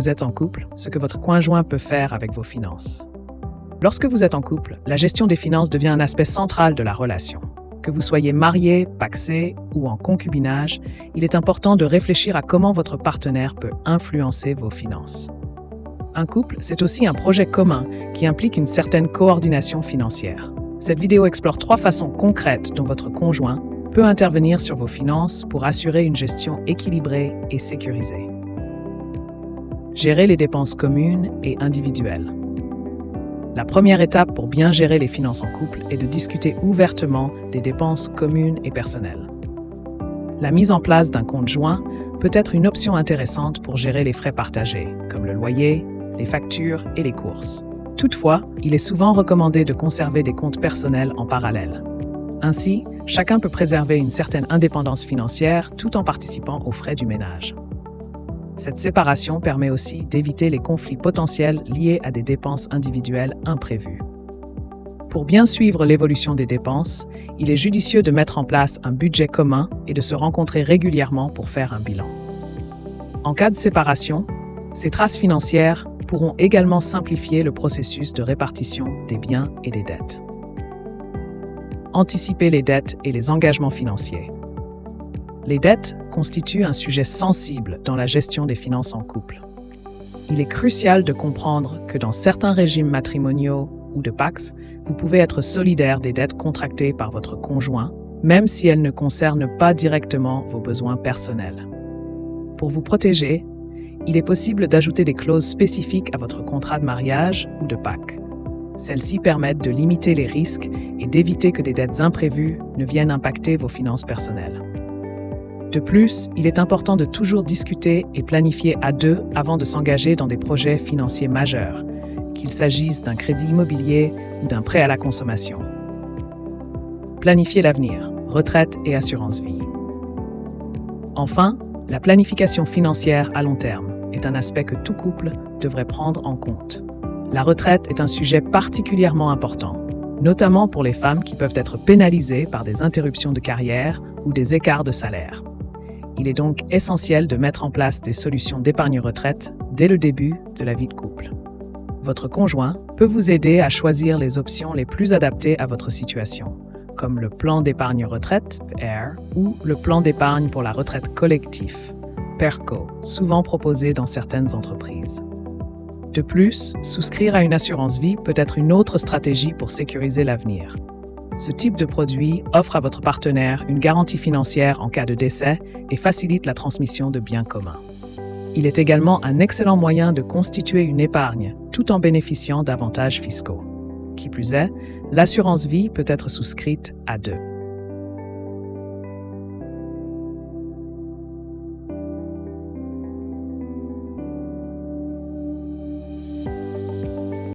vous êtes en couple, ce que votre conjoint peut faire avec vos finances. Lorsque vous êtes en couple, la gestion des finances devient un aspect central de la relation. Que vous soyez marié, pacsé ou en concubinage, il est important de réfléchir à comment votre partenaire peut influencer vos finances. Un couple, c'est aussi un projet commun qui implique une certaine coordination financière. Cette vidéo explore 3 façons concrètes dont votre conjoint peut intervenir sur vos finances pour assurer une gestion équilibrée et sécurisée. Gérer les dépenses communes et individuelles. La première étape pour bien gérer les finances en couple est de discuter ouvertement des dépenses communes et personnelles. La mise en place d'un compte joint peut être une option intéressante pour gérer les frais partagés, comme le loyer, les factures et les courses. Toutefois, il est souvent recommandé de conserver des comptes personnels en parallèle. Ainsi, chacun peut préserver une certaine indépendance financière tout en participant aux frais du ménage. Cette séparation permet aussi d'éviter les conflits potentiels liés à des dépenses individuelles imprévues. Pour bien suivre l'évolution des dépenses, il est judicieux de mettre en place un budget commun et de se rencontrer régulièrement pour faire un bilan. En cas de séparation, ces traces financières pourront également simplifier le processus de répartition des biens et des dettes. Anticiper les dettes et les engagements financiers. Les dettes constituent un sujet sensible dans la gestion des finances en couple. Il est crucial de comprendre que dans certains régimes matrimoniaux ou de PACS, vous pouvez être solidaire des dettes contractées par votre conjoint, même si elles ne concernent pas directement vos besoins personnels. Pour vous protéger, il est possible d'ajouter des clauses spécifiques à votre contrat de mariage ou de PAC. Celles-ci permettent de limiter les risques et d'éviter que des dettes imprévues ne viennent impacter vos finances personnelles. De plus, il est important de toujours discuter et planifier à deux avant de s'engager dans des projets financiers majeurs, qu'il s'agisse d'un crédit immobilier ou d'un prêt à la consommation. Planifier l'avenir, retraite et assurance vie. Enfin, la planification financière à long terme est un aspect que tout couple devrait prendre en compte. La retraite est un sujet particulièrement important, notamment pour les femmes qui peuvent être pénalisées par des interruptions de carrière ou des écarts de salaire. Il est donc essentiel de mettre en place des solutions d'épargne retraite dès le début de la vie de couple. Votre conjoint peut vous aider à choisir les options les plus adaptées à votre situation, comme le plan d'épargne retraite, PER, ou le plan d'épargne pour la retraite collectif, PERCO, souvent proposé dans certaines entreprises. De plus, souscrire à une assurance vie peut être une autre stratégie pour sécuriser l'avenir. Ce type de produit offre à votre partenaire une garantie financière en cas de décès et facilite la transmission de biens communs. Il est également un excellent moyen de constituer une épargne tout en bénéficiant d'avantages fiscaux. Qui plus est, l'assurance vie peut être souscrite à deux.